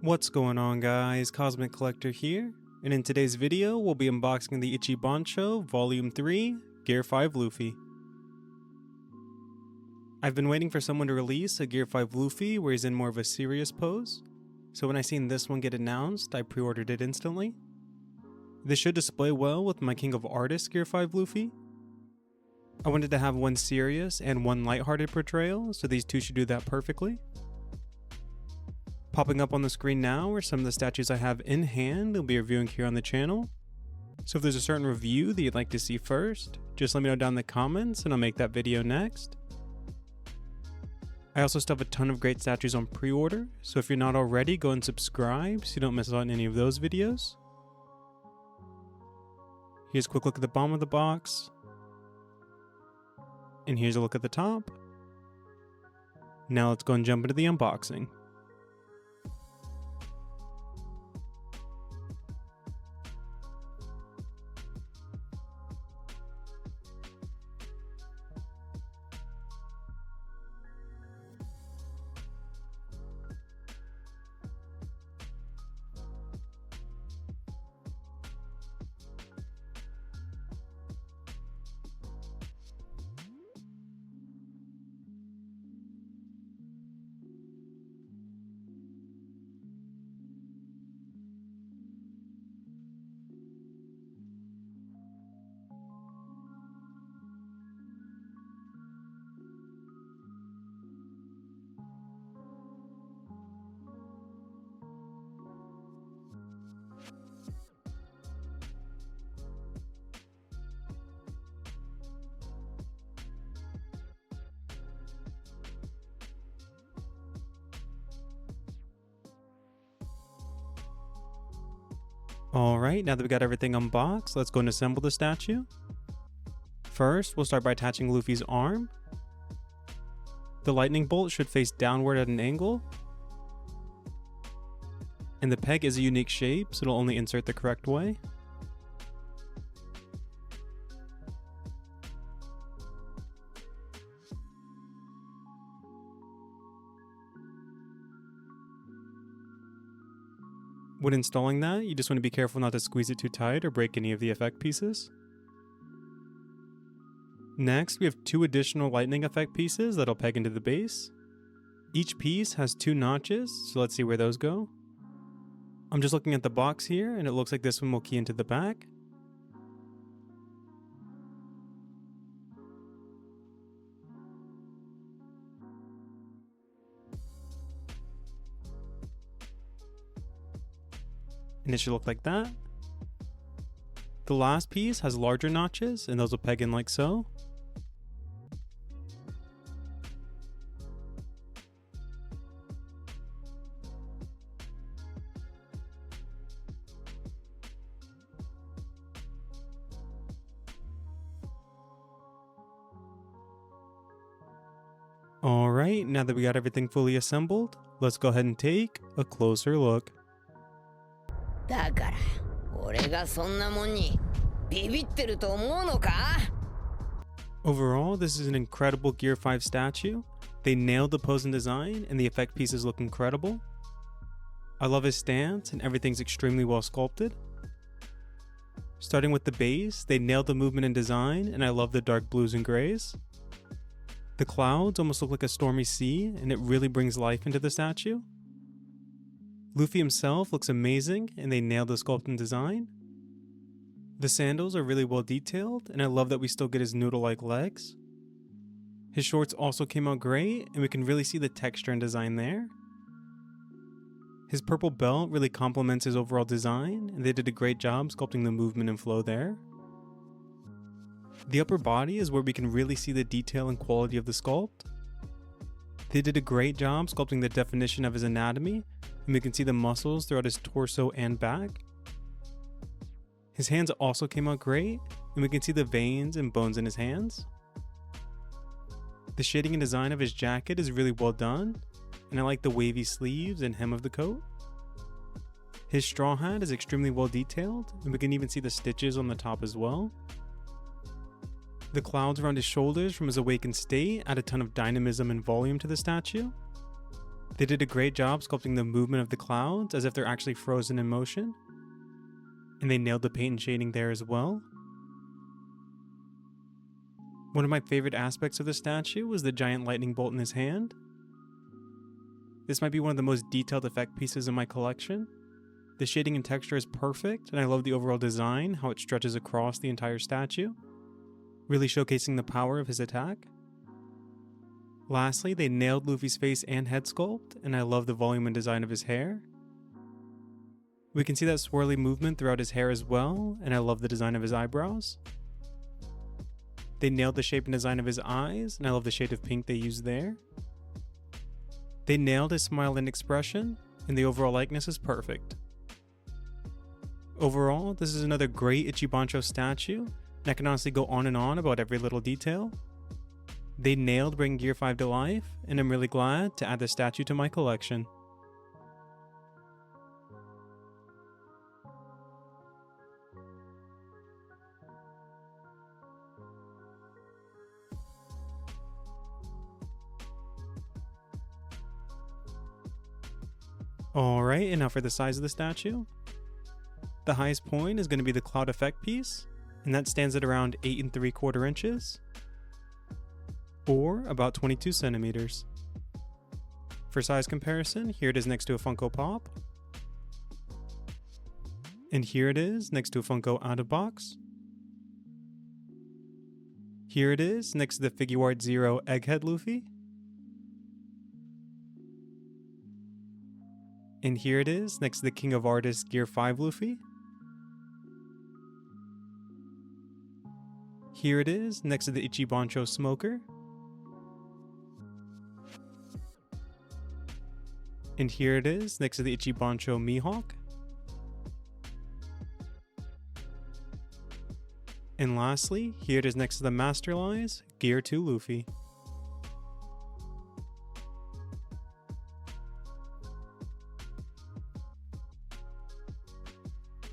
What's going on, guys? Cosmic Collector here, and in today's video we'll be unboxing the Ichibansho Volume 3 Gear 5 Luffy. I've been waiting for someone to release a Gear 5 Luffy where he's in more of a serious pose, so when I seen this one get announced, I pre-ordered it instantly. This should display well with my King of Artists Gear 5 Luffy. I wanted to have one serious and one lighthearted portrayal, so these two should do that perfectly. Popping up on the screen now are some of the statues I have in hand I'll be reviewing here on the channel. So if there's a certain review that you'd like to see first, just let me know down in the comments and I'll make that video next. I also still have a ton of great statues on pre-order, so if you're not already, go and subscribe so you don't miss out on any of those videos. Here's a quick look at the bottom of the box. And here's a look at the top. Now let's go and jump into the unboxing. Alright, now that we got everything unboxed, let's go and assemble the statue. First, we'll start by attaching Luffy's arm. The lightning bolt should face downward at an angle. And the peg is a unique shape, so it'll only insert the correct way. When installing that, you just want to be careful not to squeeze it too tight or break any of the effect pieces. Next, we have two additional lightning effect pieces that'll peg into the base. Each piece has two notches, so let's see where those go. I'm just looking at the box here, and it looks like this one will key into the back. And it should look like that. The last piece has larger notches, and those will peg in like so. Alright, now that we got everything fully assembled, let's go ahead and take a closer look. Overall, this is an incredible Gear 5 statue. They nailed the pose and design, and the effect pieces look incredible. I love his stance, and everything's extremely well sculpted. Starting with the base, they nailed the movement and design, and I love the dark blues and grays. The clouds almost look like a stormy sea, and it really brings life into the statue. Luffy himself looks amazing, and they nailed the sculpt and design. The sandals are really well detailed, and I love that we still get his noodle-like legs. His shorts also came out great, and we can really see the texture and design there. His purple belt really complements his overall design, and they did a great job sculpting the movement and flow there. The upper body is where we can really see the detail and quality of the sculpt. They did a great job sculpting the definition of his anatomy, and we can see the muscles throughout his torso and back. His hands also came out great, and we can see the veins and bones in his hands. The shading and design of his jacket is really well done, and I like the wavy sleeves and hem of the coat. His straw hat is extremely well detailed, and we can even see the stitches on the top as well. The clouds around his shoulders from his awakened state add a ton of dynamism and volume to the statue. They did a great job sculpting the movement of the clouds as if they're actually frozen in motion. And they nailed the paint and shading there as well. One of my favorite aspects of the statue was the giant lightning bolt in his hand. This might be one of the most detailed effect pieces in my collection. The shading and texture is perfect, and I love the overall design, how it stretches across the entire statue, really showcasing the power of his attack. Lastly, they nailed Luffy's face and head sculpt, and I love the volume and design of his hair. We can see that swirly movement throughout his hair as well, and I love the design of his eyebrows. They nailed the shape and design of his eyes, and I love the shade of pink they used there. They nailed his smile and expression, and the overall likeness is perfect. Overall, this is another great Ichibansho statue, and I can honestly go on and on about every little detail. They nailed bringing Gear 5 to life, and I'm really glad to add this statue to my collection. Alright, and now for the size of the statue. The highest point is going to be the cloud effect piece, and that stands at around 8 3/4 inches, or about 22 centimeters. For size comparison, here it is next to a Funko Pop, and here it is next to a Funko out of box. Here it is next to the Figure Art Zero Egghead Luffy. And here it is next to the King of Artists Gear 5 Luffy. Here it is next to the Ichibansho Smoker. And here it is next to the Ichibansho Mihawk. And lastly, here it is next to the Masterlize Gear 2 Luffy.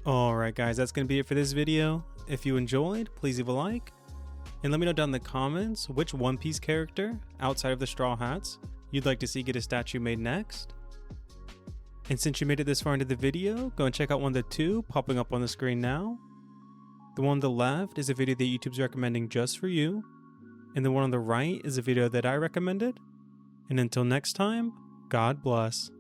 Alright guys, that's going to be it for this video. If you enjoyed, please leave a like, and let me know down in the comments which One Piece character, outside of the Straw Hats, you'd like to see get a statue made next. And since you made it this far into the video, go and check out one of the two popping up on the screen now. The one on the left is a video that YouTube's recommending just for you, and the one on the right is a video that I recommended. And until next time, God bless.